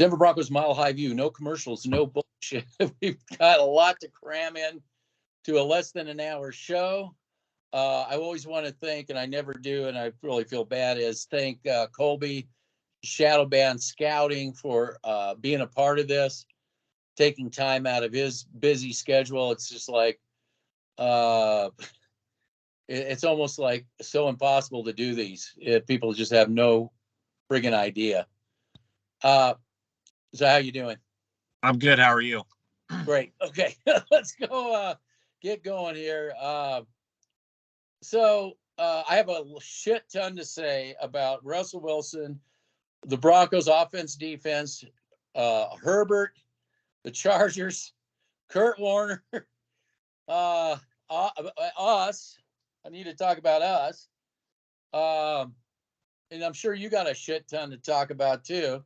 Denver Broncos Mile High View. No commercials, no bullshit. We've got a lot to cram in to a less than an hour show. I always want to thank, and I never do, and I really feel bad, is thank Colby, Shadow Band Scouting, for being a part of this, taking time out of his busy schedule. It's just like, it's almost like so impossible to do these. People just have no friggin' idea. So how you doing? I'm good. How are you? Great. Okay. Let's go get going here. So I have a shit ton to say about Russell Wilson, the Broncos offense, defense, Herbert, the Chargers, Kurt Warner, us. I need to talk about us. And I'm sure you got a shit ton to talk about too.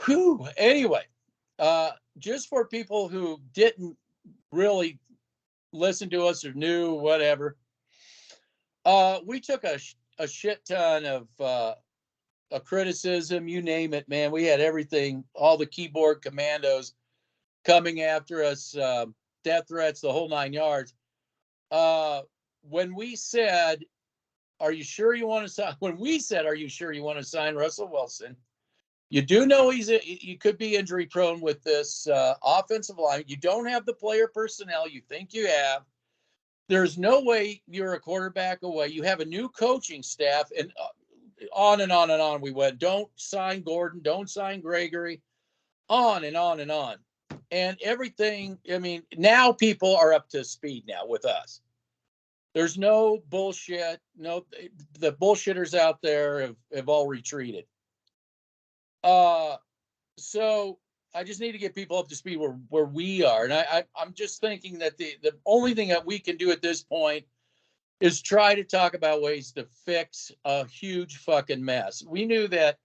Whew. Anyway, just for people who didn't really listen to us or knew whatever, we took a shit ton of a criticism, you name it, man. We had everything, all the keyboard commandos coming after us, death threats, the whole 9 yards. When we said, are you sure you want to sign? When we said, are you sure you want to sign Russell Wilson? You do know you could be injury prone with this offensive line. You don't have the player personnel you think you have. There's no way you're a quarterback away. You have a new coaching staff, and on and on and on we went. Don't sign Gordon. Don't sign Gregory. On and on and on. And everything, I mean, now people are up to speed now with us. There's no bullshit. No, the bullshitters out there have all retreated. So I just need to get people up to speed where we are. And I'm just thinking that the only thing that we can do at this point is try to talk about ways to fix a huge fucking mess. We knew that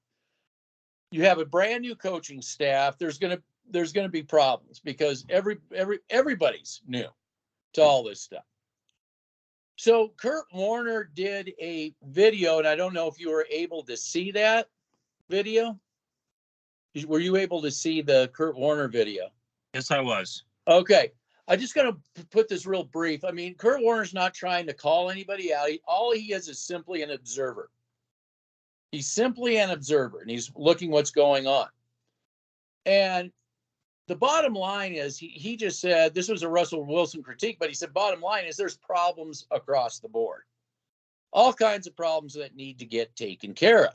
you have a brand new coaching staff. There's going to be problems because everybody's new to all this stuff. So Kurt Warner did a video, and I don't know if you were able to see that video. Were you able to see the Kurt Warner video? Yes, I was. Okay. I just got to put this real brief. I mean, Kurt Warner's not trying to call anybody out. All he is simply an observer. He's simply an observer, and he's looking what's going on. And the bottom line is he just said, this was a Russell Wilson critique, but he said, bottom line is there's problems across the board. All kinds of problems that need to get taken care of.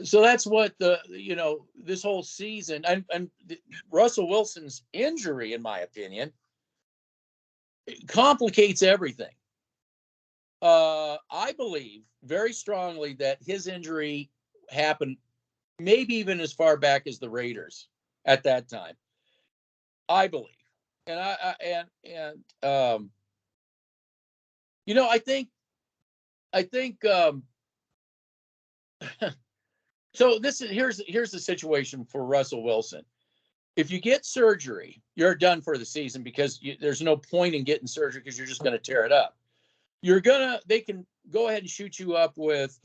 So that's what this whole season and Russell Wilson's injury, in my opinion, complicates everything. I believe very strongly that his injury happened maybe even as far back as the Raiders at that time. I believe. And I think so here's the situation for Russell Wilson. If you get surgery, you're done for the season because there's no point in getting surgery because you're just going to tear it up. They can go ahead and shoot you up with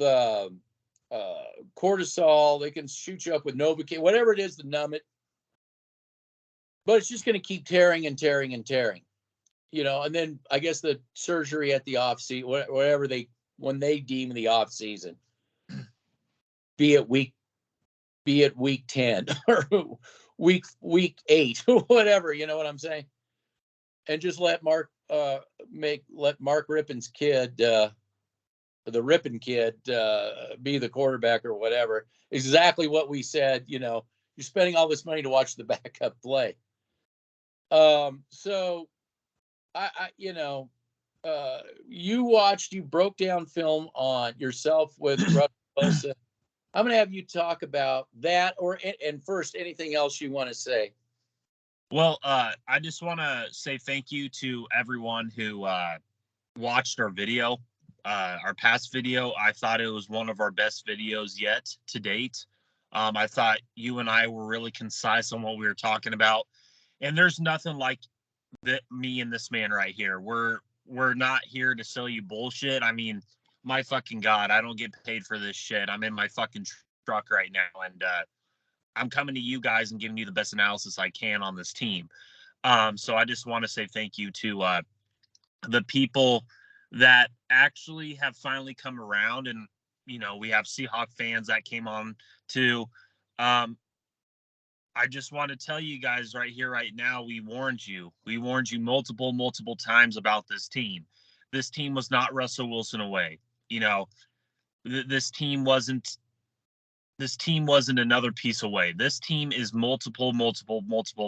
cortisol. They can shoot you up with Novocaine, whatever it is to numb it. But it's just going to keep tearing and tearing and tearing, and then I guess the surgery at the off season, whatever when they deem the off season, be it week 10 or week 8, whatever, you know what I'm saying? And just let Mark Rippon's kid, the Rippon kid, be the quarterback or whatever. Exactly what we said, you're spending all this money to watch the backup play. So you broke down film on yourself with Russell Wilson. I'm going to have you talk about that and first, anything else you want to say. Well, I just want to say thank you to everyone who watched our video, our past video. I thought it was one of our best videos yet to date. I thought you and I were really concise on what we were talking about. And there's nothing like me and this man right here. We're not here to sell you bullshit. I mean, my fucking God, I don't get paid for this shit. I'm in my fucking truck right now, and I'm coming to you guys and giving you the best analysis I can on this team. So I just want to say thank you to the people that actually have finally come around, and we have Seahawk fans that came on too. I just want to tell you guys right here, right now, we warned you. We warned you multiple times about this team. This team was not Russell Wilson away. This team wasn't another piece away. This team is multiple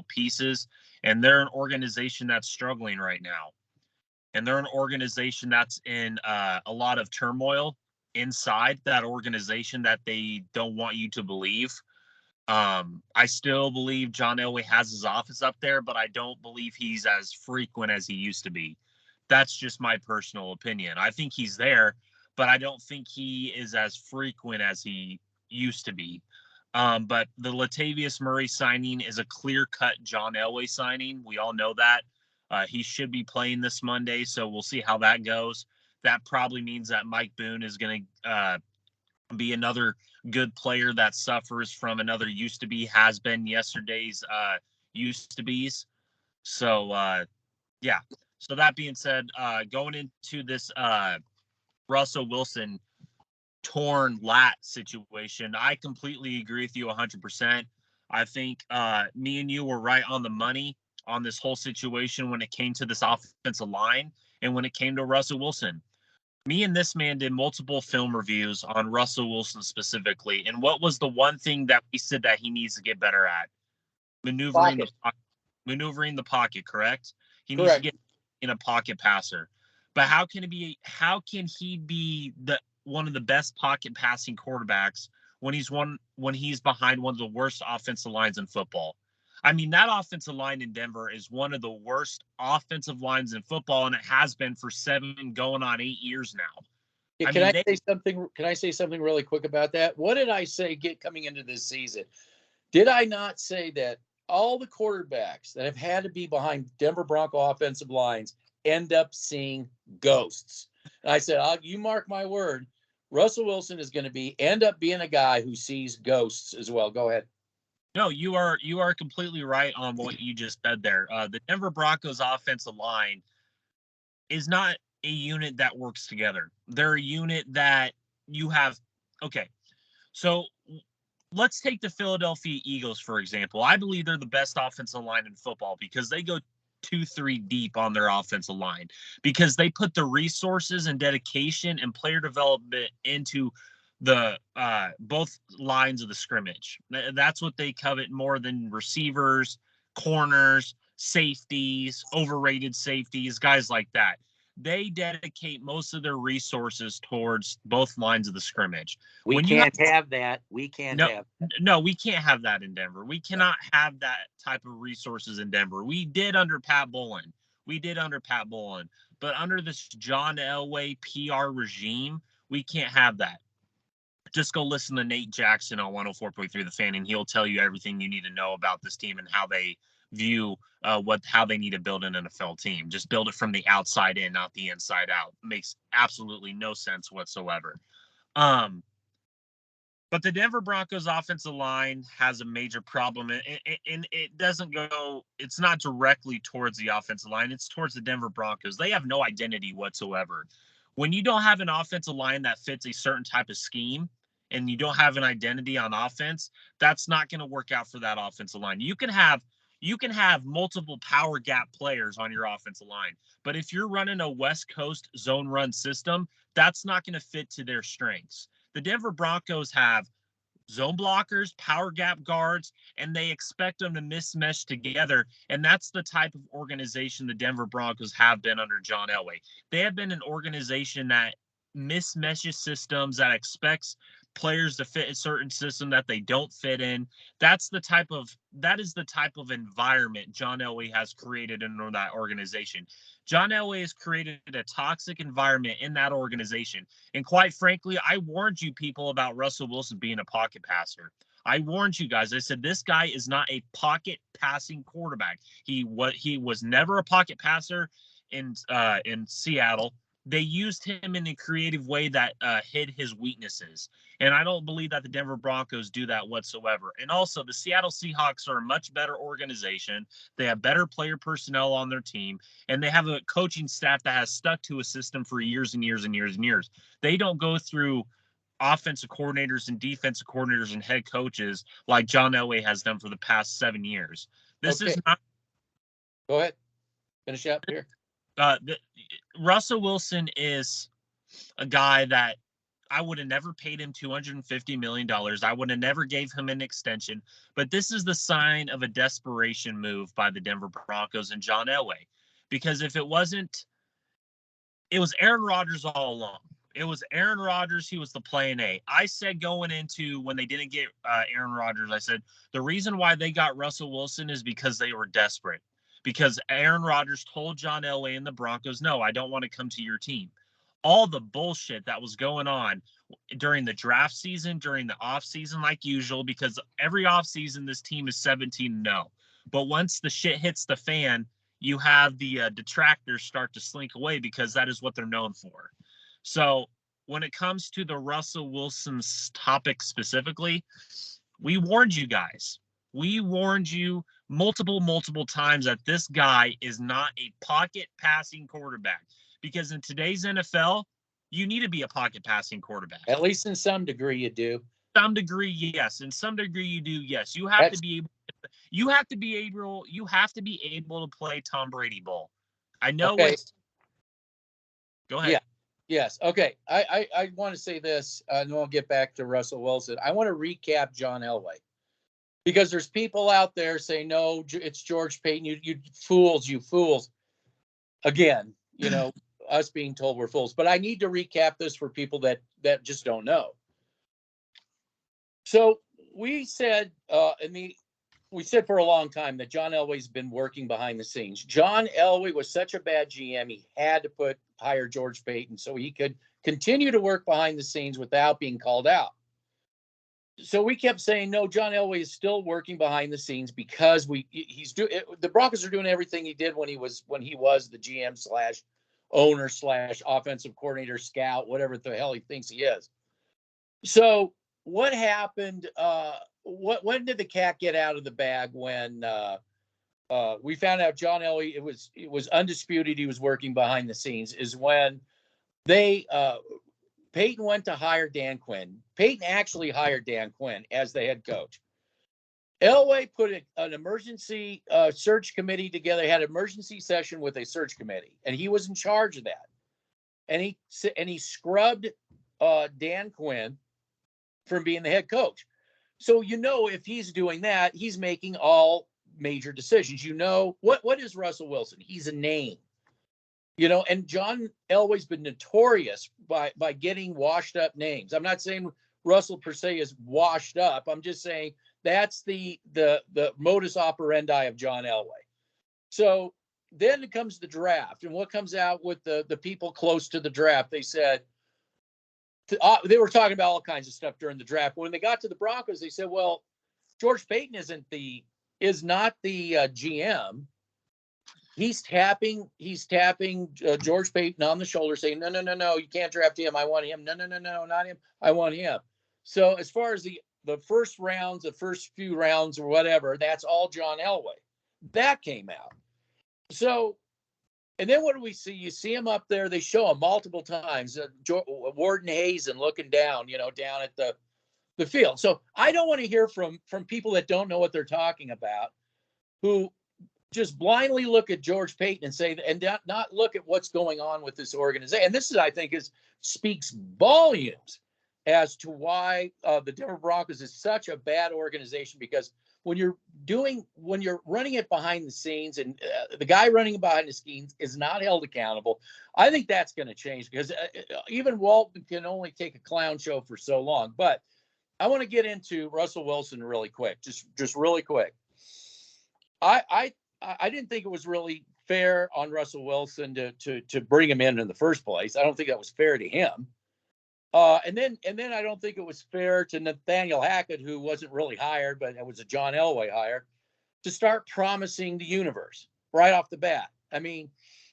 pieces, and they're an organization that's struggling right now. And they're an organization that's in a lot of turmoil inside that organization that they don't want you to believe. I still believe John Elway has his office up there, but I don't believe he's as frequent as he used to be. That's just my personal opinion. I think he's there, but I don't think he is as frequent as he used to be. But the Latavius Murray signing is a clear-cut John Elway signing. We all know that. He should be playing this Monday, so we'll see how that goes. That probably means that Mike Boone is going to be another good player that suffers from another used to be, has been yesterday's used to be's. So, yeah. So that being said, going into this Russell Wilson torn lat situation, I completely agree with you 100%. I think me and you were right on the money on this whole situation when it came to this offensive line and when it came to Russell Wilson. Me and this man did multiple film reviews on Russell Wilson specifically. And what was the one thing that we said that he needs to get better at? Maneuvering the pocket, correct? He needs to get in a pocket passer. But how can he be one of the best pocket passing quarterbacks when he's behind one of the worst offensive lines in football? I mean, that offensive line in Denver is one of the worst offensive lines in football, and it has been for 7 going on 8 years now. Yeah, Can I say something really quick about that? What did I say coming into this season? Did I not say that all the quarterbacks that have had to be behind Denver Bronco offensive lines end up seeing ghosts? And I said, you mark my word, Russell Wilson is going to end up being a guy who sees ghosts as well. Go ahead. No, you are completely right on what you just said there. The Denver Broncos offensive line is not a unit that works together. They're a unit that you have. Okay, so let's take the Philadelphia Eagles, for example. I believe they're the best offensive line in football because they go 2-3 deep on their offensive line, because they put the resources and dedication and player development into the both lines of the scrimmage. That's what they covet more than receivers, corners, safeties, overrated safeties, guys like that. They dedicate most of their resources towards both lines of the scrimmage. We can't have that. No, we can't have that in Denver. We cannot have that type of resources in Denver. We did under Pat Bowlen. But under this John Elway PR regime, we can't have that. Just go listen to Nate Jackson on 104.3 The Fan, and he'll tell you everything you need to know about this team and how they view how they need to build an NFL team. Just build it from the outside in, not the inside out. Makes absolutely no sense whatsoever. But the Denver Broncos offensive line has a major problem, and it doesn't go. It's not directly towards the offensive line. It's towards the Denver Broncos. They have no identity whatsoever. When you don't have an offensive line that fits a certain type of scheme, and you don't have an identity on offense, that's not going to work out for that offensive line. You can have multiple power gap players on your offensive line, but if you're running a West Coast zone run system, that's not going to fit to their strengths. The Denver Broncos have zone blockers, power gap guards, and they expect them to mismesh together. And that's the type of organization the Denver Broncos have been under John Elway. They have been an organization that mismeshes systems, that expects players to fit a certain system that they don't fit in. That is the type of environment John Elway has created in that organization. John Elway has created a toxic environment in that organization. And quite frankly, I warned you people about Russell Wilson being a pocket passer. I warned you guys. I said, this guy is not a pocket passing quarterback. He was never a pocket passer in Seattle. they used him in a creative way that hid his weaknesses. And I don't believe that the Denver Broncos do that whatsoever. And also, the Seattle Seahawks are a much better organization. They have better player personnel on their team, and they have a coaching staff that has stuck to a system for years and years and years and years. They don't go through offensive coordinators and defensive coordinators and head coaches like John Elway has done for the past 7 years. This Okay. is not. Go ahead. Finish up here. Russell Wilson is a guy that I would have never paid him $250 million. I would have never gave him an extension. But this is the sign of a desperation move by the Denver Broncos and John Elway. Because if it wasn't, it was Aaron Rodgers all along. It was Aaron Rodgers. He was the plan A. I said going into when they didn't get Aaron Rodgers, I said the reason why they got Russell Wilson is because they were desperate. Because Aaron Rodgers told John Elway and the Broncos, no, I don't want to come to your team. All the bullshit that was going on during the draft season, during the offseason, like usual, because every offseason this team is 17-0. But once the shit hits the fan, you have the detractors start to slink away because that is what they're known for. So when it comes to the Russell Wilson's topic specifically, we warned you guys. We warned you multiple times that this guy is not a pocket passing quarterback. Because in today's NFL, you need to be a pocket passing quarterback. At least in some degree you do. Some degree, yes. In some degree you do, yes. You have to be able to play Tom Brady ball. I know it's go ahead. Yeah. Yes. Okay. I want to say this, and then I'll get back to Russell Wilson. I want to recap John Elway. Because there's people out there saying, no, it's George Payton. You fools. Again, us being told we're fools. But I need to recap this for people that just don't know. So we said, we said for a long time that John Elway's been working behind the scenes. John Elway was such a bad GM, he had to hire George Payton so he could continue to work behind the scenes without being called out. So we kept saying, no, John Elway is still working behind the scenes because the Broncos are doing everything he did when he was the GM / owner / offensive coordinator, scout, whatever the hell he thinks he is. So what happened? When did the cat get out of the bag when we found out John Elway, it was undisputed he was working behind the scenes, is when Peyton went to hire Dan Quinn. Peyton actually hired Dan Quinn as the head coach. Elway put an emergency search committee together, had an emergency session with a search committee, and he was in charge of that. And he scrubbed Dan Quinn from being the head coach. So, if he's doing that, he's making all major decisions. What is Russell Wilson? He's a name. And John Elway's been notorious by getting washed up names. I'm not saying Russell per se is washed up. I'm just saying that's the modus operandi of John Elway. So then it comes the draft, and what comes out with the people close to the draft? They said they were talking about all kinds of stuff during the draft. But when they got to the Broncos, they said, "Well, George Payton is not the GM." He's tapping George Payton on the shoulder saying, no, you can't draft him. I want him. No, not him. I want him. So as far as the first rounds, the first few rounds or whatever, that's all John Elway. That came out. So, and then what do we see? You see him up there. They show him multiple times. Warden Hazen looking down, down at the field. So I don't want to hear from people that don't know what they're talking about, who just blindly look at George Payton and say, and not look at what's going on with this organization. And this is, I think, speaks volumes as to why the Denver Broncos is such a bad organization. Because when you're running it behind the scenes, and the guy running behind the scenes is not held accountable, I think that's going to change, because even Walton can only take a clown show for so long. But I want to get into Russell Wilson really quick, just really quick. I didn't think it was really fair on Russell Wilson to bring him in the first place. I don't think that was fair to him. And then I don't think it was fair to Nathaniel Hackett, who wasn't really hired, but it was a John Elway hire, to start promising the universe right off the bat. I mean,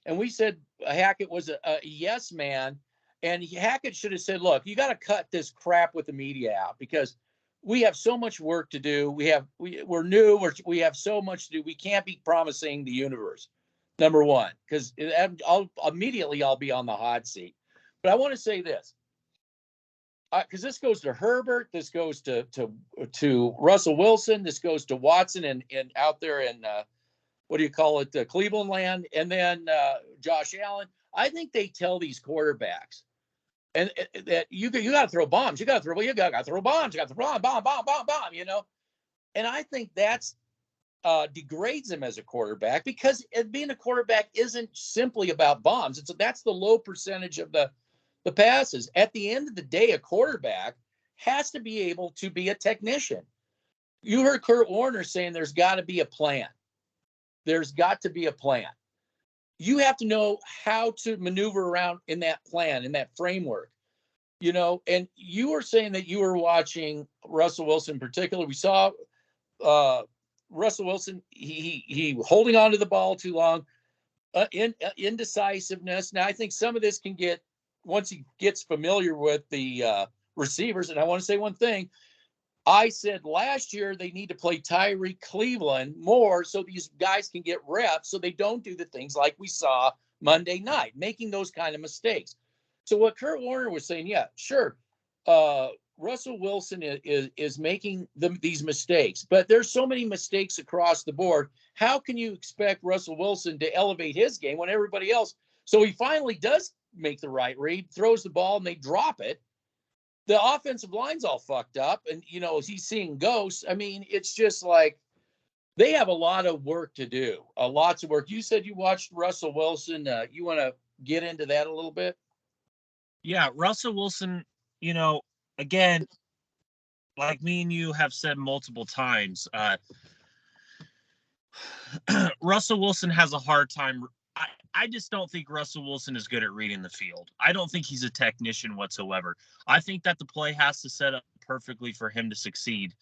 and we said Hackett was a yes man, and Hackett should have said, "Look, you got to cut this crap with the media out because we have so much work to do. We're new. We have so much to do. We can't be promising the universe." Number one, because I'll be on the hot seat. But I want to say this, because this goes to Herbert, this goes to Russell Wilson, this goes to Watson and out there in what do you call it, Cleveland land, and then Josh Allen. I think they tell these quarterbacks and that you got to throw bombs, you got to throw bombs, you got to throw bomb, you know. And I think that's degrades him as a quarterback because being a quarterback isn't simply about bombs. That's the low percentage of the passes. At the end of the day, a quarterback has to be able to be a technician. You heard Kurt Warner saying there's got to be a plan. There's got to be a plan. You have to know how to maneuver around in that plan, in that framework, you know. And you were saying that you were watching Russell Wilson in particular. We saw Russell Wilson, he holding on to the ball too long, indecisiveness. Now, I think some of this can get, once he gets familiar with the receivers, and I want to say one thing. I said last year they need to play Tyreek Cleveland more so these guys can get reps so they don't do the things like we saw Monday night, making those kind of mistakes. So what Kurt Warner was saying, yeah, sure, Russell Wilson is making these mistakes, but there's so many mistakes across the board. How can you expect Russell Wilson to elevate his game when everybody else? So he finally does make the right read, throws the ball, and they drop it. The offensive line's all fucked up, and, you know, he's seeing ghosts. I mean, it's just like they have a lot of work to do, lots of work. You said you watched Russell Wilson. You want to get into that a little bit? Yeah, Russell Wilson, you know, again, like me and you have said multiple times, Russell Wilson has a hard time. I just don't think Russell Wilson is good at reading the field. I don't think he's a technician whatsoever. I think that the play has to set up perfectly for him to succeed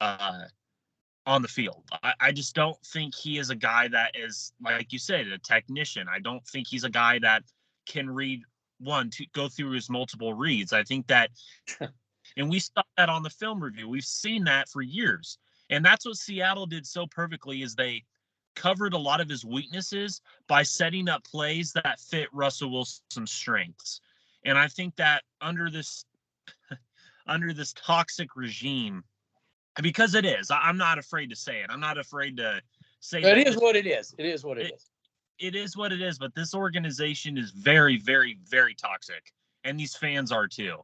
on the field. I just don't think he is a guy that is, like you said, a technician. I don't think he's a guy that can read to go through his multiple reads. I think that, and we saw that on the film review. We've seen that for years. And that's what Seattle did so perfectly is they covered a lot of his weaknesses by setting up plays that fit Russell Wilson's strengths. And I think that under this toxic regime, because it is, I'm not afraid to say it. I'm not afraid to say it is what it is. It is what it is. It is what it is. But this organization is very, very, very toxic, and these fans are too.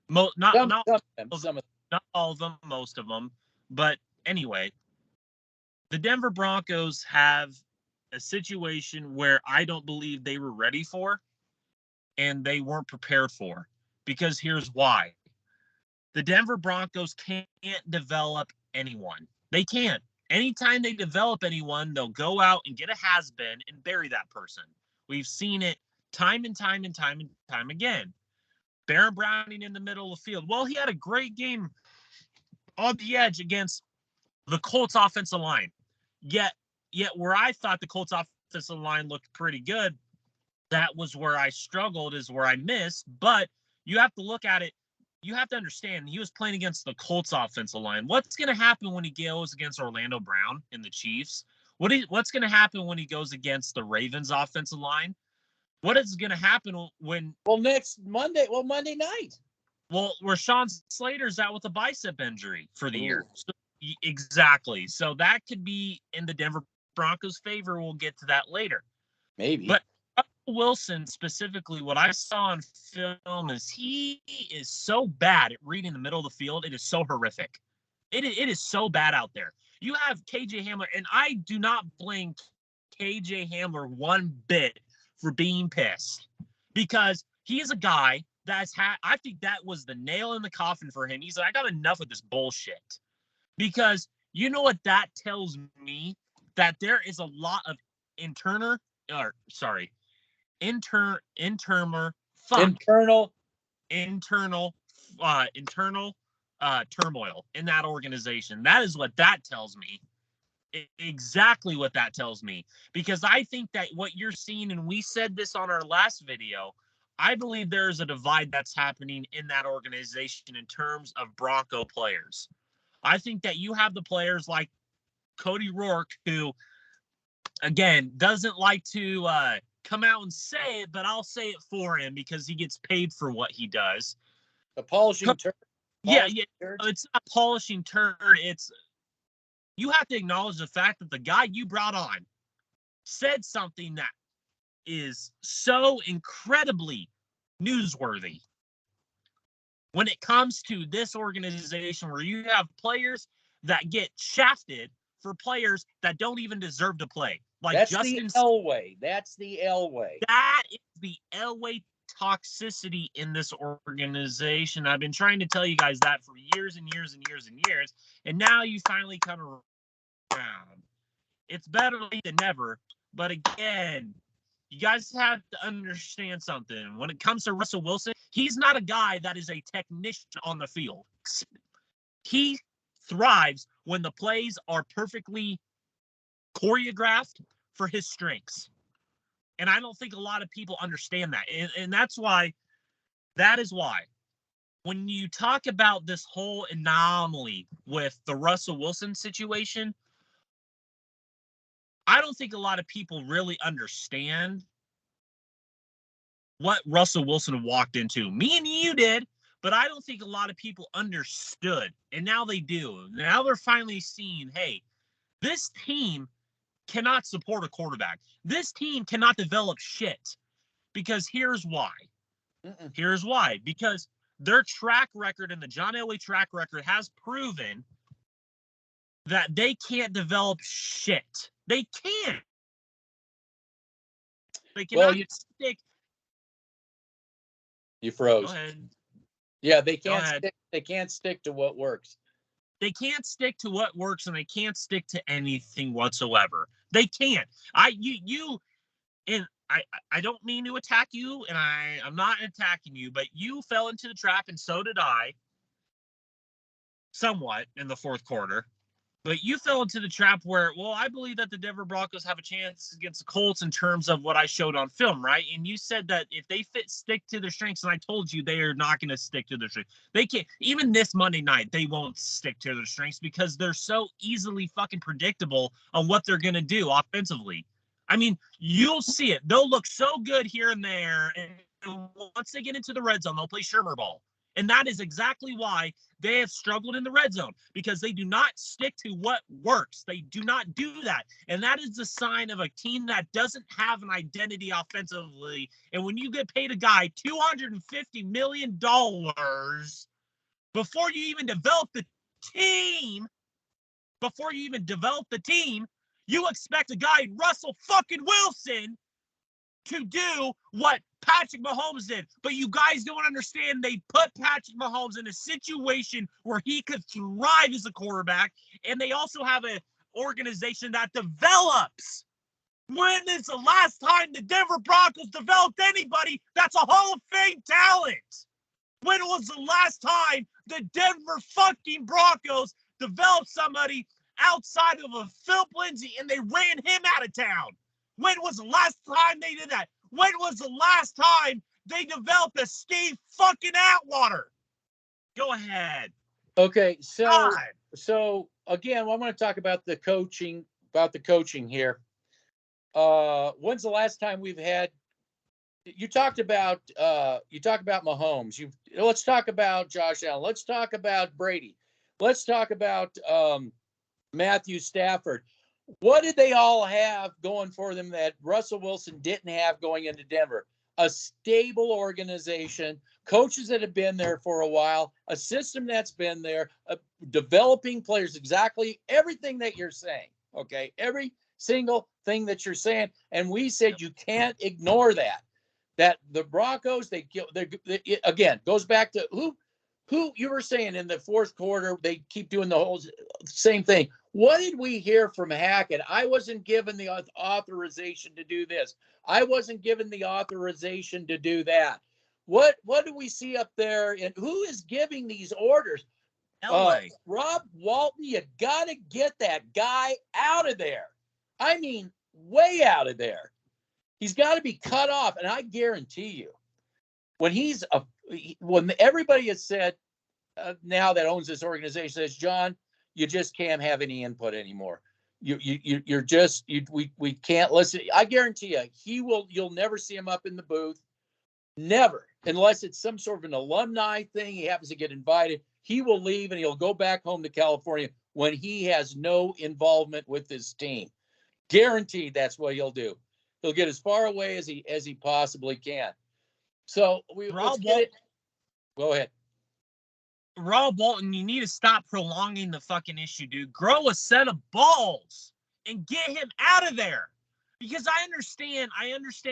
Not all of them, most of them. But anyway, the Denver Broncos have a situation where I don't believe they were ready for and they weren't prepared for, because here's why. The Denver Broncos can't develop anyone. They can't. Anytime they develop anyone, they'll go out and get a has-been and bury that person. We've seen it time and time and time and time again. Baron Browning in the middle of the field. Well, he had a great game on the edge against the Colts offensive line. Yet where I thought the Colts offensive line looked pretty good, that was where I struggled, is where I missed. But you have to look at it. You have to understand he was playing against the Colts offensive line. What's going to happen when he goes against Orlando Brown and the Chiefs? What's going to happen when he goes against the Ravens offensive line? What is going to happen when? Well, Monday night. Well, Rashawn Slater's out with a bicep injury for the year. So, exactly. So that could be in the Denver Broncos' favor. We'll get to that later. Maybe. But Wilson specifically, what I saw on film is he is so bad at reading the middle of the field. It is so horrific. It is so bad out there. You have KJ Hamler, and I do not blame KJ Hamler one bit for being pissed, because he is a guy that's I think that was the nail in the coffin for him. He's like, I got enough of this bullshit. Because you know what that tells me? That there is a lot of internal turmoil in that organization. That is what that tells me. Exactly what that tells me. Because I think that what you're seeing, and we said this on our last video, I believe there is a divide that's happening in that organization in terms of Bronco players. I think that you have the players like Cody Rourke, who, again, doesn't like to come out and say it, but I'll say it for him because he gets paid for what he does. A polishing turd. Yeah, it's not polishing turd. It's, you have to acknowledge the fact that the guy you brought on said something that is so incredibly newsworthy when it comes to this organization, where you have players that get shafted for players that don't even deserve to play. Like That's Justin the Elway. That's the Elway. That is the Elway toxicity in this organization. I've been trying to tell you guys that for years and years and years and years, and now you finally come around. It's better late than never, but again, you guys have to understand something. When it comes to Russell Wilson, he's not a guy that is a technician on the field. He thrives when the plays are perfectly choreographed for his strengths. And I don't think a lot of people understand that. And that is why, when you talk about this whole anomaly with the Russell Wilson situation, I don't think a lot of people really understand what Russell Wilson walked into. Me and you did, but I don't think a lot of people understood. And now they do. Now they're finally seeing, hey, this team cannot support a quarterback. This team cannot develop shit. Because here's why. Here's why. Because their track record and the John Elway track record has proven that they can't develop shit. They can't. They cannot stick. You froze. Go ahead. Yeah, they can't stick to what works. They can't stick to what works, and they can't stick to anything whatsoever. They can't. I don't mean to attack you, and I'm not attacking you, but you fell into the trap, and so did I, somewhat, in the fourth quarter. But you fell into the trap where, well, I believe that the Denver Broncos have a chance against the Colts in terms of what I showed on film, right? And you said that if they stick to their strengths, and I told you they are not going to stick to their strengths. They can't. Even this Monday night, they won't stick to their strengths because they're so easily fucking predictable on what they're going to do offensively. I mean, you'll see it. They'll look so good here and there, and once they get into the red zone, they'll play Shermer ball. And that is exactly why they have struggled in the red zone, because they do not stick to what works. They do not do that. And that is the sign of a team that doesn't have an identity offensively. And when you get paid a guy $250 million before you even develop the team, you expect a guy, Russell fucking Wilson, to do what Patrick Mahomes did. But you guys don't understand. They put Patrick Mahomes in a situation where he could thrive as a quarterback, and they also have an organization that develops. When is the last time the Denver Broncos developed anybody that's a Hall of Fame talent? When was the last time the Denver fucking Broncos developed somebody outside of a Phil Lindsay and they ran him out of town? When was the last time they did that? When was the last time they developed a Steve fucking Atwater? Go ahead. Okay, so again, I want to talk about the coaching here. When's the last time we've had? You talked about Mahomes. Let's talk about Josh Allen. Let's talk about Brady. Let's talk about Matthew Stafford. What did they all have going for them that Russell Wilson didn't have going into Denver? A stable organization, coaches that have been there for a while, a system that's been there, developing players, exactly everything that you're saying, okay? Every single thing that you're saying. And we said you can't ignore that. That the Broncos, they again, goes back to who you were saying in the fourth quarter, they keep doing the whole same thing. What did we hear from Hackett? I wasn't given the authorization to do this. I wasn't given the authorization to do that. What do we see up there? And who is giving these orders? Elway. Rob Walton, you got to get that guy out of there. I mean, way out of there. He's got to be cut off. And I guarantee you, when everybody has said now that owns this organization says, John, you just can't have any input anymore. We can't listen. I guarantee you, you'll never see him up in the booth. Never, unless it's some sort of an alumni thing. He happens to get invited. He will leave and he'll go back home to California when he has no involvement with his team. Guaranteed that's what he'll do. He'll get as far away as he possibly can. So let's get it. Go ahead. Rob Walton, you need to stop prolonging the fucking issue, dude. Grow a set of balls and get him out of there. Because I understand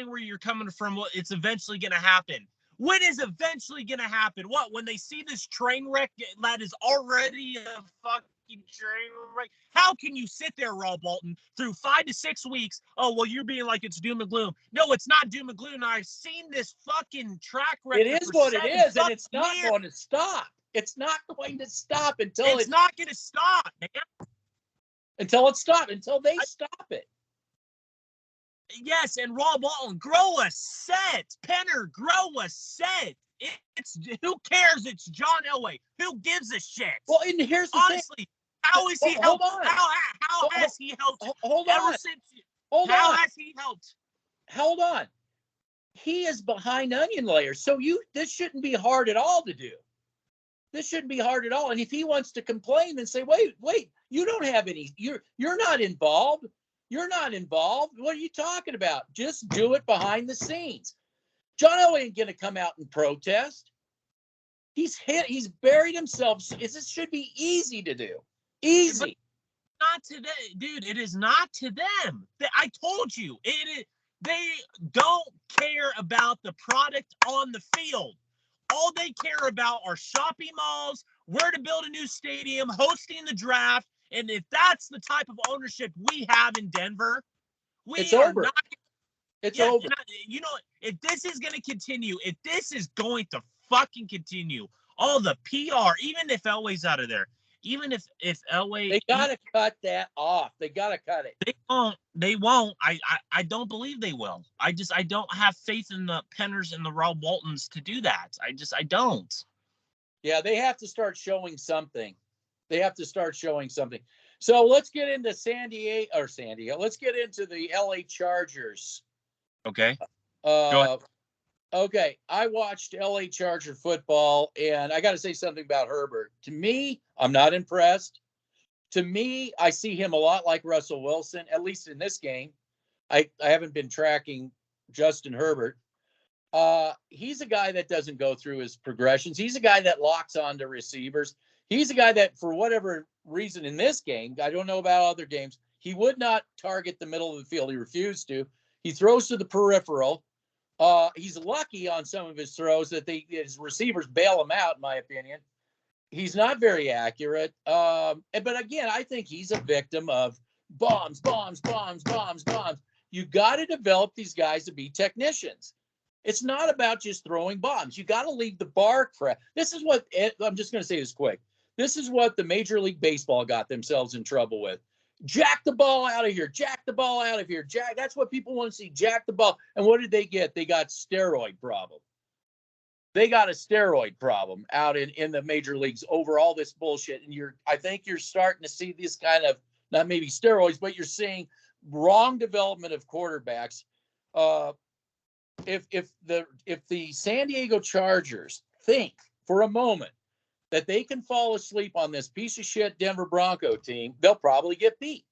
where you're coming from. It's eventually going to happen. When is eventually going to happen? What? When they see this train wreck that is already a fucking train wreck? How can you sit there, Rob Walton, through 5 to 6 weeks? Oh, well, you're being like it's doom and gloom. No, it's not doom and gloom. I've seen this fucking track record. It is what it is, and it's not going to stop. It's not going to stop until it's not going to stop, man. Until it stops. Until they stop it. Yes, and Rob Walton, grow a set. Penner, grow a set. It's who cares? It's John Elway. Who gives a shit? Well, and here's the honestly, thing. How is he helped? How has he helped? Hold on. How has he helped? Hold on. He is behind onion layers, so this shouldn't be hard at all to do. This shouldn't be hard at all. And if he wants to complain, then say, wait, you don't have any. You're not involved. You're not involved. What are you talking about? Just do it behind the scenes. John Elway ain't going to come out and protest. He's buried himself. This should be easy to do. Easy. But not today, dude. It is not to them. I told you. They don't care about the product on the field. All they care about are shopping malls, where to build a new stadium, hosting the draft. And if that's the type of ownership we have in Denver, it's over. It's over. You know, if this is going to continue, if this is going to fucking continue, all the PR, even if Elway's out of there, even if Elway, they gotta cut that off. They gotta cut it. They won't. I don't believe they will. I don't have faith in the Penners and the Rob Waltons to do that. I don't. Yeah, they have to start showing something. So let's get into San Diego. Let's get into the LA Chargers. Okay. Go ahead. Okay, I watched LA Charger football, and I got to say something about Herbert. To me, I'm not impressed. To me, I see him a lot like Russell Wilson, at least in this game. I haven't been tracking Justin Herbert. He's a guy that doesn't go through his progressions. He's a guy that locks onto receivers. He's a guy that, for whatever reason in this game, I don't know about other games, he would not target the middle of the field. He refused to. He throws to the peripheral. He's lucky on some of his throws that his receivers bail him out, in my opinion. He's not very accurate. But again, I think he's a victim of bombs. You got to develop these guys to be technicians. It's not about just throwing bombs. You got to leave the bar crap. This is what I'm just going to say this quick. This is what the Major League Baseball got themselves in trouble with. Jack the ball out of here. Jack the ball out of here. Jack. That's what people want to see. Jack the ball. And what did they get? They got steroid problem. They got a steroid problem out in the major leagues over all this bullshit. And I think you're starting to see this kind of, not maybe steroids, but you're seeing wrong development of quarterbacks. If the San Diego Chargers think for a moment that they can fall asleep on this piece of shit Denver Bronco team, they'll probably get beat.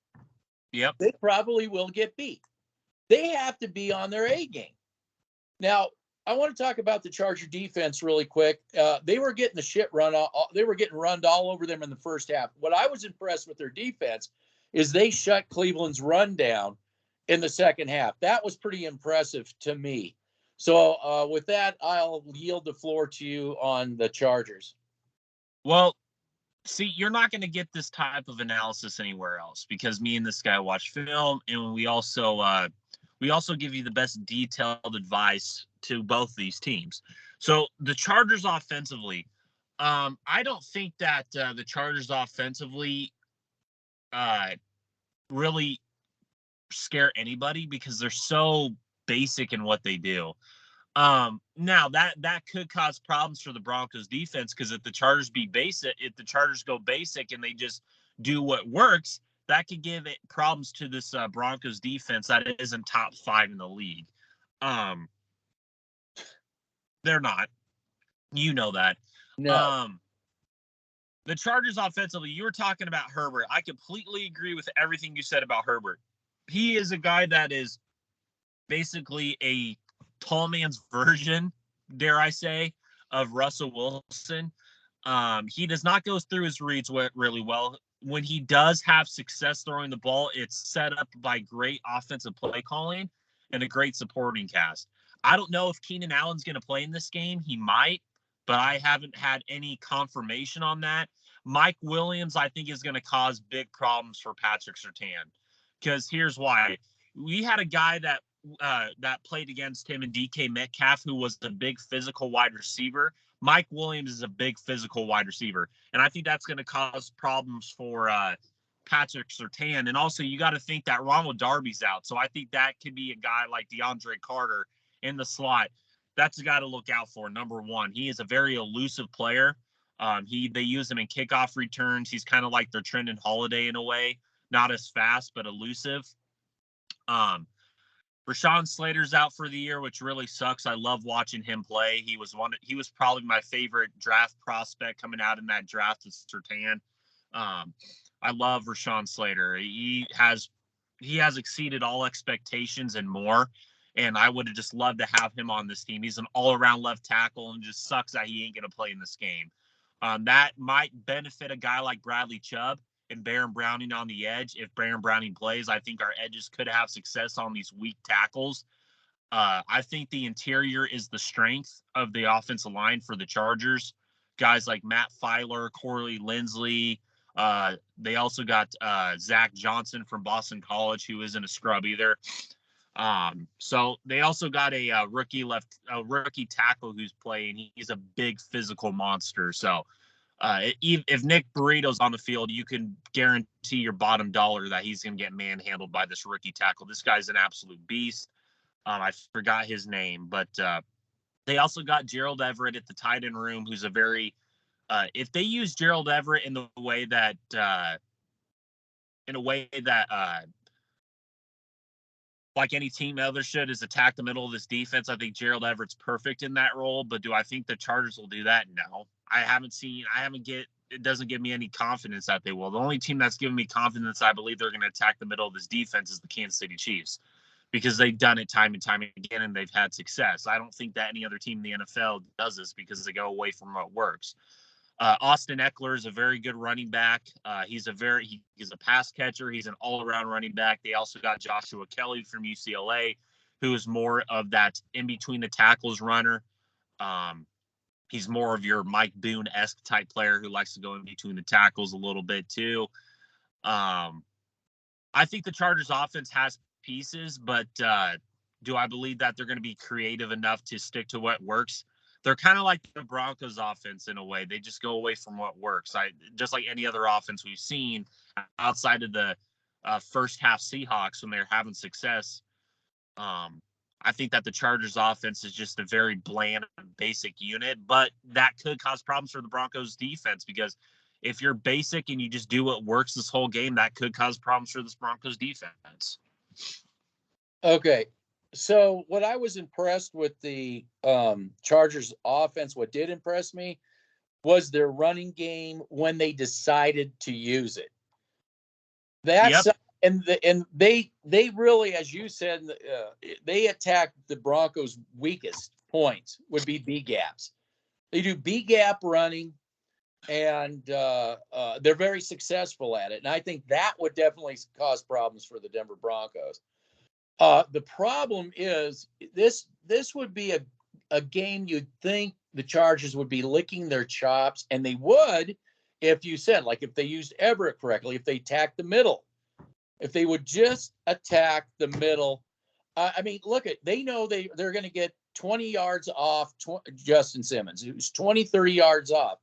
Yep. They probably will get beat. They have to be on their A game. Now, I want to talk about the Charger defense really quick. They were getting the shit run. They were getting run all over them in the first half. What I was impressed with their defense is they shut Cleveland's run down in the second half. That was pretty impressive to me. So with that, I'll yield the floor to you on the Chargers. Well, see, you're not going to get this type of analysis anywhere else because me and this guy watch film, and we also give you the best detailed advice to both these teams. So the Chargers offensively, I don't think that the Chargers offensively really scare anybody because they're so basic in what they do. Now that could cause problems for the Broncos defense because if the Chargers go basic and they just do what works, that could give it problems to this Broncos defense that isn't top 5 in the league. They're not. You know that. No. The Chargers offensively, you were talking about Herbert. I completely agree with everything you said about Herbert. He is a guy that is basically a tall man's version, dare I say, of Russell Wilson. He does not go through his reads really well. When he does have success throwing the ball, it's set up by great offensive play calling and a great supporting cast. I don't know if Keenan Allen's going to play in this game. He might, but I haven't had any confirmation on that. Mike Williams, I think, is going to cause big problems for Patrick Surtain because here's why. We had a guy that played against him in DK Metcalf, who was the big physical wide receiver. Mike Williams is a big physical wide receiver, and I think that's going to cause problems for Patrick Surtain. And also, you got to think that Ronald Darby's out, so I think that could be a guy like DeAndre Carter in the slot. That's a guy to look out for. Number one, he is a very elusive player. They use him in kickoff returns. He's kind of like their Trendon Holiday in a way, not as fast but elusive. Rashawn Slater's out for the year, which really sucks. I love watching him play. He was probably my favorite draft prospect coming out in that draft with Surtain. I love Rashawn Slater. He has exceeded all expectations and more. And I would have just loved to have him on this team. He's an all-around left tackle, and just sucks that he ain't going to play in this game. That might benefit a guy like Bradley Chubb and Baron Browning on the edge. If Baron Browning plays, I think our edges could have success on these weak tackles. I think the interior is the strength of the offensive line for the Chargers. Guys like Matt Filer, Corey Linsley. They also got Zach Johnson from Boston College, who isn't a scrub either. So they also got a rookie tackle who's playing. He's a big physical monster. So if Nick Burrito's on the field, you can guarantee your bottom dollar that he's going to get manhandled by this rookie tackle. This guy's an absolute beast. I forgot his name, but they also got Gerald Everett at the tight end room, who's a very if they use Gerald Everett in the way that like any team ever should, is attack the middle of this defense. I think Gerald Everett's perfect in that role, but do I think the Chargers will do that? No. It doesn't give me any confidence that they will. The only team that's given me confidence I believe they're going to attack the middle of this defense is the Kansas City Chiefs, because they've done it time and time again and they've had success. I don't think that any other team in the NFL does this because they go away from what works. Austin Eckler is a very good running back. He's a pass catcher. He's an all-around running back. They also got Joshua Kelly from UCLA, who is more of that in-between the tackles runner. He's more of your Mike Boone-esque type player who likes to go in between the tackles a little bit too. I think the Chargers offense has pieces, but do I believe that they're going to be creative enough to stick to what works? They're kind of like the Broncos offense in a way. They just go away from what works. Just like any other offense we've seen outside of the first half Seahawks when they're having success. I think that the Chargers offense is just a very bland, basic unit, but that could cause problems for the Broncos defense, because if you're basic and you just do what works this whole game, that could cause problems for this Broncos defense. Okay. So what I was impressed with the Chargers offense, what did impress me was their running game when they decided to use it. That's Yep. And they really, as you said, they attacked the Broncos' weakest points would be B gaps. They do B gap running, and they're very successful at it. And I think that would definitely cause problems for the Denver Broncos. The problem is this would be a game you'd think the Chargers would be licking their chops, and they would if you said, like, if they used Everett correctly, if they attacked the middle, if they would just attack the middle. I mean, look, they know they're going to get 20 yards off Justin Simmons, who's 20, 30 yards off.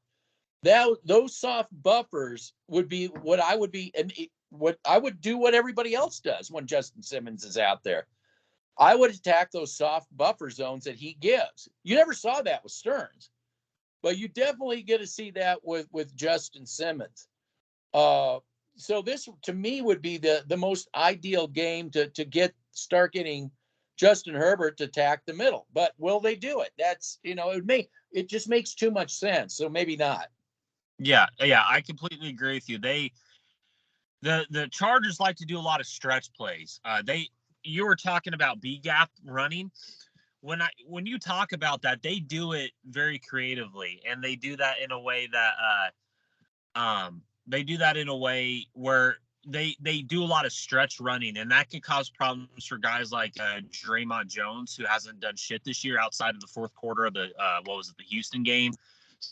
those soft buffers would be what I would be, and what I would do what everybody else does when Justin Simmons is out there. I would attack those soft buffer zones that he gives. You never saw that with Stearns, but you definitely get to see that with Justin Simmons. So this to me would be the most ideal game to start getting Justin Herbert to attack the middle. But will they do it? That's, it just makes too much sense. So maybe not. Yeah, I completely agree with you. The Chargers like to do a lot of stretch plays. You were talking about B gap running. When you talk about that, they do it very creatively, and they do that in a way where they do a lot of stretch running, and that can cause problems for guys like Draymond Jones, who hasn't done shit this year outside of the fourth quarter of the the Houston game.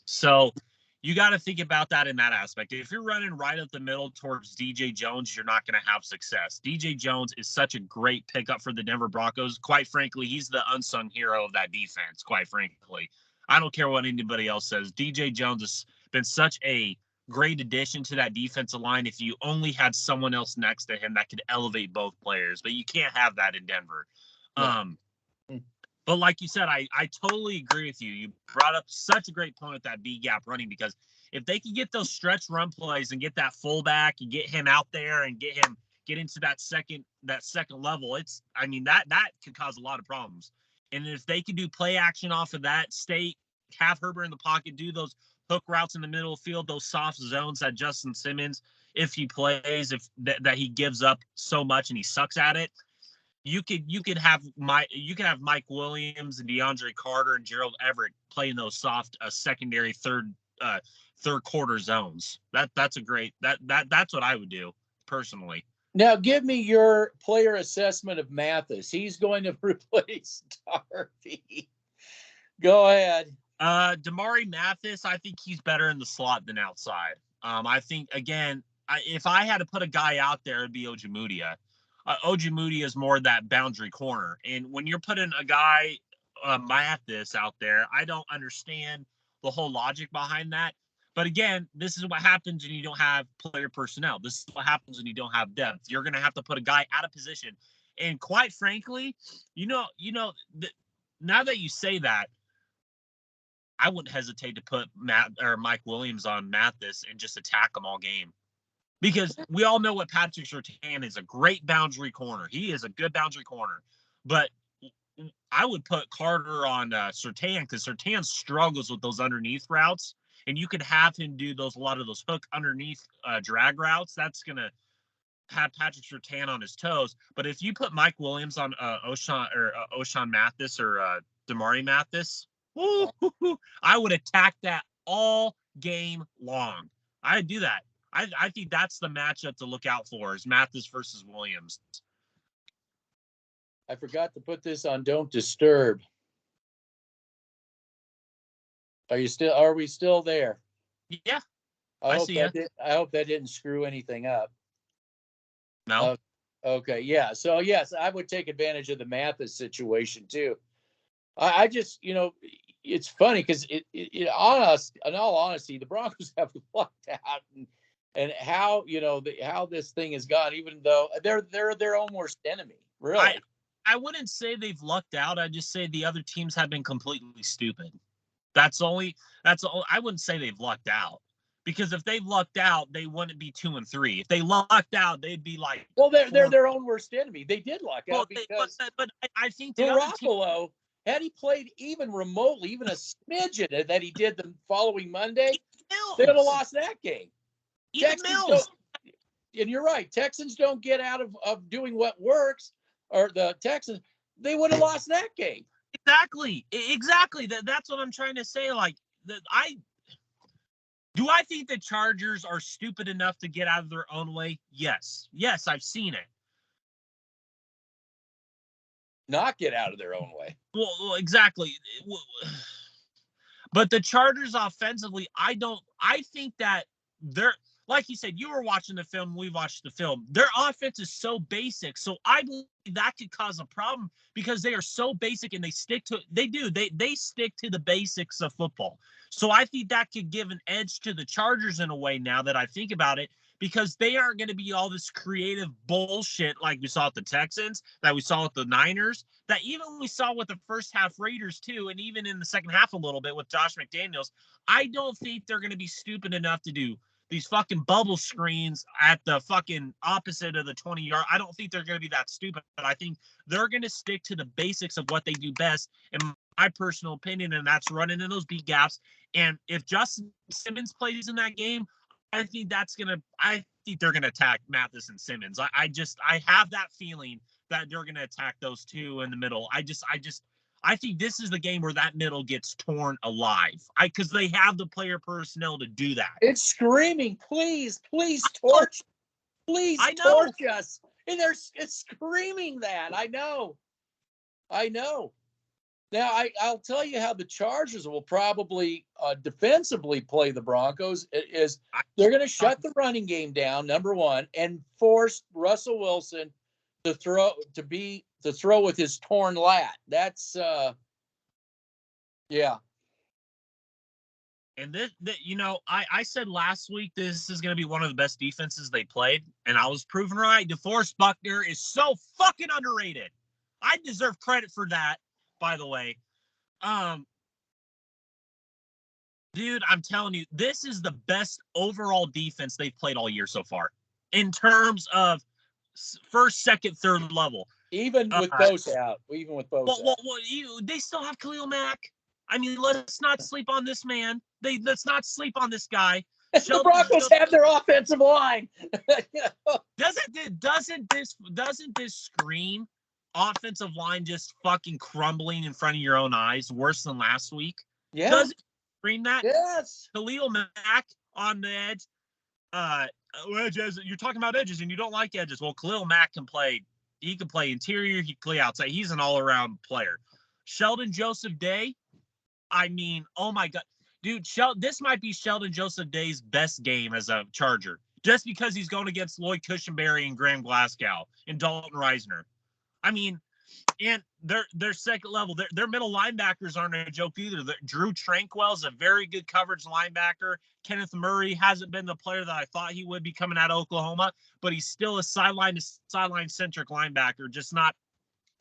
So you got to think about that in that aspect. If you're running right up the middle towards DJ Jones, you're not going to have success. DJ Jones is such a great pickup for the Denver Broncos. Quite frankly, he's the unsung hero of that defense, quite frankly. I don't care what anybody else says. DJ Jones has been such a great addition to that defensive line if you only had someone else next to him that could elevate both players. But you can't have that in Denver. No. But like you said, I totally agree with you. You brought up such a great point with that B gap running, because if they can get those stretch run plays and get that fullback and get him out there and get into that second level, that could cause a lot of problems. And if they can do play action off of that, have Herbert in the pocket, do those hook routes in the middle of the field, those soft zones that Justin Simmons, if he plays, that he gives up so much and he sucks at it. You could have Mike Williams and DeAndre Carter and Gerald Everett playing those soft secondary third quarter zones. That's what I would do personally. Now give me your player assessment of Mathis. He's going to replace Darby. Go ahead. Damari Mathis, I think he's better in the slot than outside. I think, again, if I had to put a guy out there, it'd be Ojemudia. Ojemudia is more that boundary corner. And when you're putting a guy, Mathis, out there, I don't understand the whole logic behind that. But again, this is what happens when you don't have player personnel. This is what happens when you don't have depth. You're going to have to put a guy out of position. And quite frankly, now that you say that, I wouldn't hesitate to put Mike Williams on Mathis and just attack him all game. Because we all know what Patrick Surtain is, a great boundary corner. He is a good boundary corner. But I would put Carter on Surtain, because Surtain struggles with those underneath routes. And you could have him do a lot of those hook underneath drag routes. That's going to have Patrick Surtain on his toes. But if you put Mike Williams on O'Shawn Mathis or Damari Mathis, I would attack that all game long. I'd do that. I think that's the matchup to look out for, is Mathis versus Williams. I forgot to put this on Don't Disturb. Are we still there? Yeah. I hope that didn't screw anything up. No. Okay. Yeah. So yes, I would take advantage of the Mathis situation too. I just, it's funny because in all honesty, the Broncos have lucked out and how, how this thing has gone, even though they're their own worst enemy. Really. I wouldn't say they've lucked out. I just say the other teams have been completely stupid. That's all. I wouldn't say they've lucked out, because if they lucked out, they wouldn't be 2-3. If they lucked out, they'd be like, well, they're their own worst enemy. They did luck out because but I think Garoppolo, had he played even remotely, even a smidgen that he did the following Monday, they would have lost that game. And you're right. Texans don't get out of doing what works, or the Texans, they would have lost that game. Exactly. That's what I'm trying to say. Like, I think the Chargers are stupid enough to get out of their own way? Yes, I've seen it. Not get out of their own way. Well, exactly. But the Chargers offensively, I think that like you said, you were watching the film, we watched the film. Their offense is so basic. So I believe that could cause a problem because they are so basic and they stick to they stick to the basics of football. So I think that could give an edge to the Chargers in a way now that I think about it, because they aren't going to be all this creative bullshit like we saw at the Texans, that we saw at the Niners, that even we saw with the first half Raiders too, and even in the second half a little bit with Josh McDaniels. I don't think they're going to be stupid enough to do these fucking bubble screens at the fucking opposite of the 20-yard. I don't think they're going to be that stupid, but I think they're going to stick to the basics of what they do best, in my personal opinion, and that's running in those beat gaps. And if Justin Simmons plays in that game, I think they're going to attack Mathis and Simmons. I have that feeling that they're going to attack those two in the middle. I think this is the game where that middle gets torn alive. Because they have the player personnel to do that. It's screaming, please torch us. And it's screaming that. I know. Now, I'll tell you how the Chargers will probably defensively play the Broncos. They're going to shut the running game down, number one, and force Russell Wilson to throw with his torn lat. That's yeah. And I said last week this is going to be one of the best defenses they played, and I was proven right. DeForest Buckner is so fucking underrated. I deserve credit for that, by the way. Dude, I'm telling you, this is the best overall defense they've played all year so far in terms of first, second, third level. Even with Bosa out. Well, they still have Khalil Mack. I mean, let's not sleep on this man. Let's not sleep on this guy. The Broncos have their offensive line. Doesn't this scream offensive line just fucking crumbling in front of your own eyes worse than last week? Yeah. Does it scream that? Yes. Khalil Mack on the edge. Edges. You're talking about edges and you don't like edges. Well, Khalil Mack can play. He can play interior. He can play outside. He's an all-around player. Sheldon Joseph-Day. I mean, oh my God. Dude, this might be Sheldon Joseph-Day's best game as a Charger, just because he's going against Lloyd Cushenberry and Graham Glasgow and Dalton Reisner. I mean, and their second level, their middle linebackers aren't a joke either. Drew Tranquil is a very good coverage linebacker. Kenneth Murray hasn't been the player that I thought he would be coming out of Oklahoma, but he's still a sideline centric linebacker, just not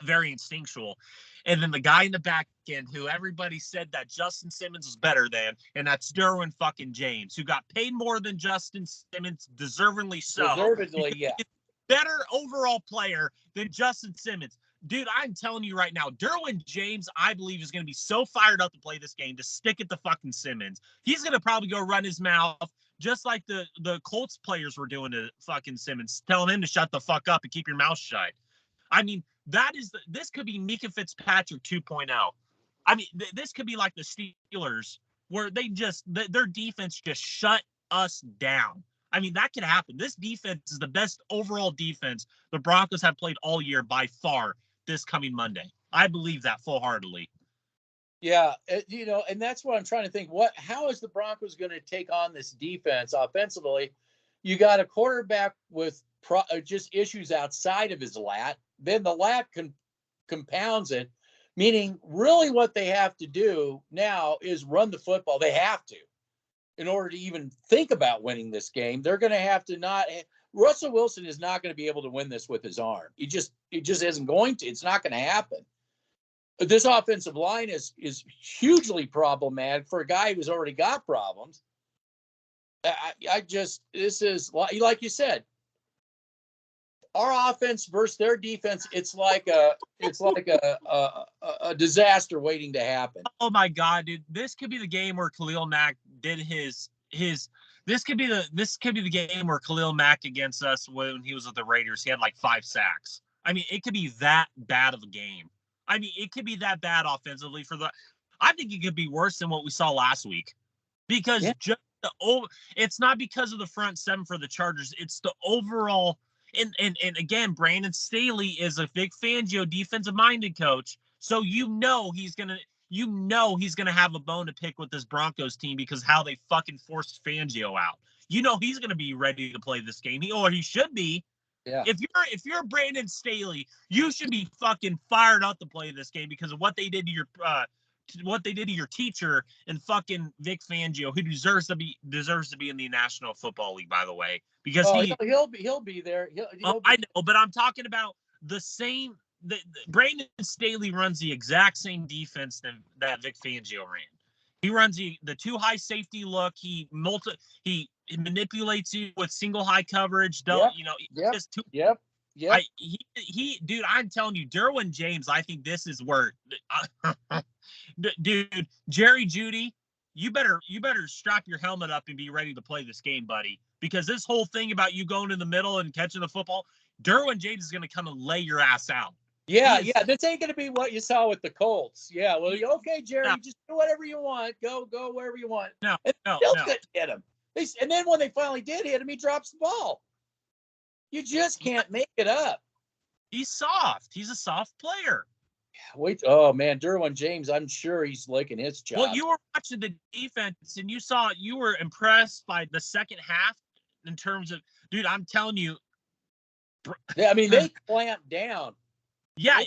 very instinctual. And then the guy in the back end who everybody said that Justin Simmons was better than, and that's Derwin fucking James, who got paid more than Justin Simmons, deservedly so. Deservedly, yeah. Better overall player than Justin Simmons. Dude, I'm telling you right now, Derwin James, I believe, is going to be so fired up to play this game, to stick at the fucking Simmons. He's going to probably go run his mouth, just like the Colts players were doing to fucking Simmons, telling him to shut the fuck up and keep your mouth shut. I mean, this could be Mika Fitzpatrick 2.0. I mean, this could be like the Steelers, where their defense just shut us down. I mean, that could happen. This defense is the best overall defense the Broncos have played all year by far this coming Monday. I believe that full-heartedly. Yeah, and that's what I'm trying to think. How is the Broncos going to take on this defense offensively? You got a quarterback with just issues outside of his lat. Then the lat compounds it, meaning really what they have to do now is run the football. They have to. In order to even think about winning this game, they're going to have to Russell Wilson is not going to be able to win this with his arm. He just isn't going to. It's not going to happen. But this offensive line is hugely problematic for a guy who's already got problems. This is like you said, our offense versus their defense. It's like a disaster waiting to happen. Oh my God, dude! This could be the game where Khalil Mack did his. This could be the game where Khalil Mack against us when he was with the Raiders. He had like 5 sacks. I mean, it could be that bad of a game. I mean, it could be that bad offensively I think it could be worse than what we saw last week, because it's not because of the front seven for the Chargers. It's the overall. And again, Brandon Staley is a Vic Fangio defensive-minded coach, so he's gonna. you know he's going to have a bone to pick with this Broncos team because how they fucking forced Fangio out. You know he's going to be ready to play this game. He should be. Yeah. If you're Brandon Staley, you should be fucking fired up to play this game because of what they did to your teacher and fucking Vic Fangio, who deserves to be in the National Football League, by the way, because he'll be there. I know, but I'm talking about the same. Brandon Staley runs the exact same defense that Vic Fangio ran. He runs the two high safety look. He manipulates you with single high coverage. Yep. Dude, I'm telling you, Derwin James. I think this is where, dude, Jerry Jeudy, you better strap your helmet up and be ready to play this game, buddy. Because this whole thing about you going in the middle and catching the football, Derwin James is going to come and lay your ass out. Yeah. This ain't going to be what you saw with the Colts. Yeah. Well, okay, Jerry, just do whatever you want. Go wherever you want. No. Couldn't hit him. And then when they finally did hit him, he drops the ball. You just can't make it up. He's soft. He's a soft player. Wait. Oh man, Derwin James. I'm sure he's licking his chops. Well, you were watching the defense, and you were impressed by the second half in terms of, dude. I'm telling you. Yeah, I mean they clamped down. Yeah,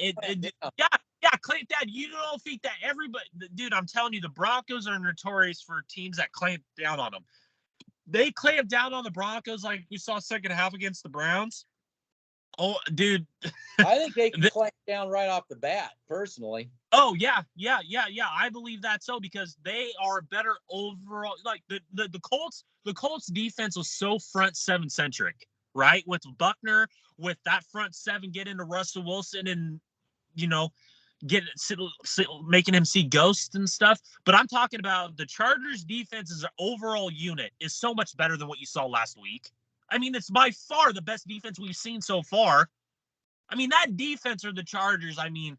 clamp down. You don't think that everybody, dude? I'm telling you, the Broncos are notorious for teams that clamp down on them. They clamped down on the Broncos like we saw second half against the Browns. Oh, dude. I think they can clamp down right off the bat, personally. Oh, yeah. I believe that so because they are better overall. Like the Colts defense was so front seven centric, right? With Buckner, with that front seven getting to Russell Wilson and, making him see ghosts and stuff. But I'm talking about the Chargers defense as an overall unit is so much better than what you saw last week. I mean, it's by far the best defense we've seen so far. I mean, that defense or the Chargers, I mean.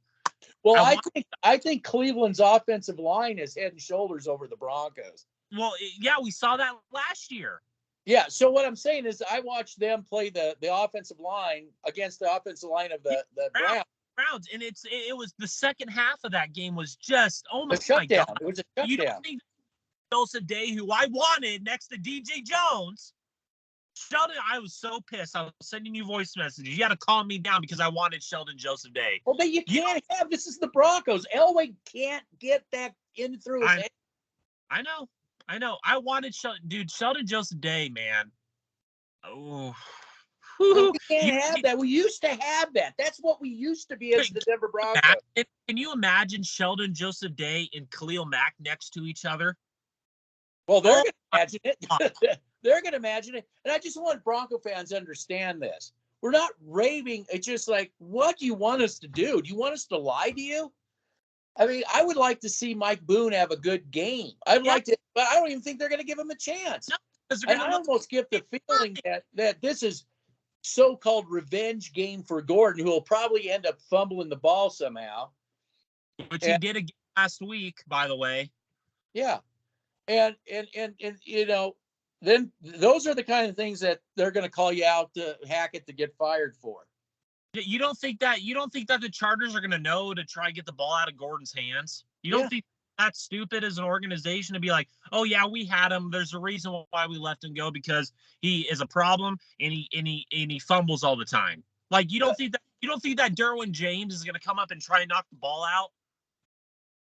Well, I think Cleveland's offensive line is head and shoulders over the Broncos. Well, yeah, we saw that last year. Yeah, so what I'm saying is I watched them play the offensive line against the offensive line of the Browns, and it was the second half of that game was just, oh my God. God. It was a shutdown. You don't think Joseph Day, who I wanted next to DJ Jones, Sheldon, I was so pissed. I was sending you voice messages. You got to calm me down because I wanted Sheldon Joseph Day. Well, but you can't have. This is the Broncos. Elway can't get that in through his head. I know. I wanted Sheldon Joseph Day, man. Oh. We can't have that. We used to have that. That's what we used to be as the Denver Broncos. Can you imagine Sheldon Joseph Day and Khalil Mack next to each other? Well, they're going to imagine it. They're going to imagine it. And I just want Bronco fans to understand this. We're not raving. It's just like, what do you want us to do? Do you want us to lie to you? I mean, I would like to see Mike Boone have a good game. I'd like to, but I don't even think they're going to give him a chance. No, and I almost get the feeling that this is so-called revenge game for Gordon, who will probably end up fumbling the ball somehow. Which he did again last week, by the way. Yeah. And then those are the kind of things that they're going to call you out to Hackett to get fired for. You don't think that the Chargers are going to know to try and get the ball out of Gordon's hands? You don't think that's stupid as an organization to be like, oh yeah, we had him. There's a reason why we let him go because he is a problem and he fumbles all the time. Like you don't think that Derwin James is going to come up and try and knock the ball out?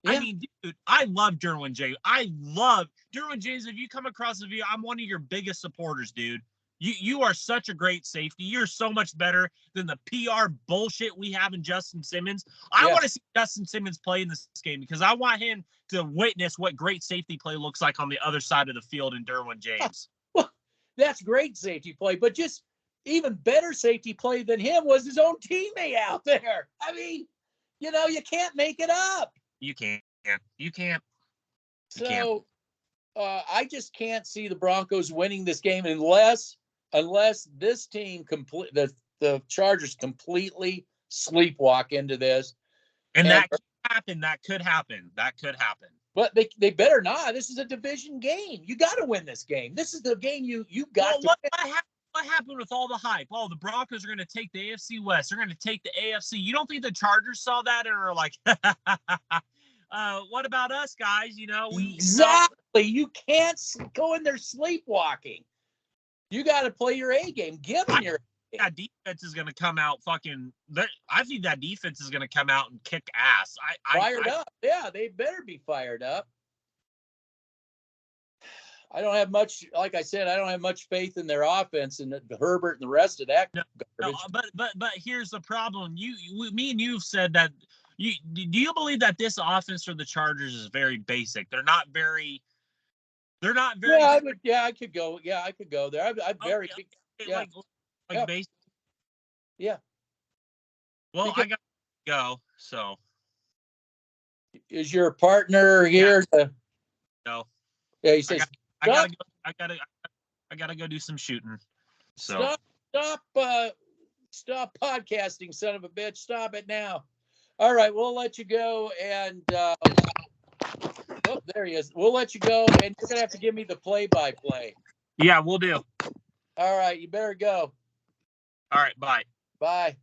Yeah. I mean, dude, I love Derwin James. Derwin James. If you come across the video, I'm one of your biggest supporters, dude. You are such a great safety. You're so much better than the PR bullshit we have in Justin Simmons. I want to see Justin Simmons play in this game because I want him to witness what great safety play looks like on the other side of the field in Derwin James. Well, that's great safety play, but just even better safety play than him was his own teammate out there. I mean, you can't make it up. You can't. So I just can't see the Broncos winning this game unless this team the Chargers completely sleepwalk into this. And that could happen. But they better not. This is a division game. You got to win this game. This is the game you got to win. What happened with all the hype? Oh, the Broncos are going to take the AFC West. They're going to take the AFC. You don't think the Chargers saw that and are like, what about us guys? You know, exactly. You can't go in there sleepwalking. You got to play your A game. Give them your. That defense is going to come out fucking. I think that defense is going to come out and kick ass. Fired up. Yeah, they better be fired up. I don't have much, like I said, I don't have much faith in their offense and Herbert and the rest of that garbage. No, but here's the problem. Me and you've said that. Do you believe that this offense for the Chargers is very basic? They're not very. Yeah, I could go. Yeah, I could go there. I'm very. Yeah. Like basic. Yeah. Well, I got to go. So. Is your partner here? Yeah. No. Yeah, he says. I gotta go do some shooting. So stop podcasting, son of a bitch. Stop it now. All right, we'll let you go. And there he is. We'll let you go, and you're gonna have to give me the play-by-play. Yeah, we'll do. All right, you better go. All right, bye. Bye.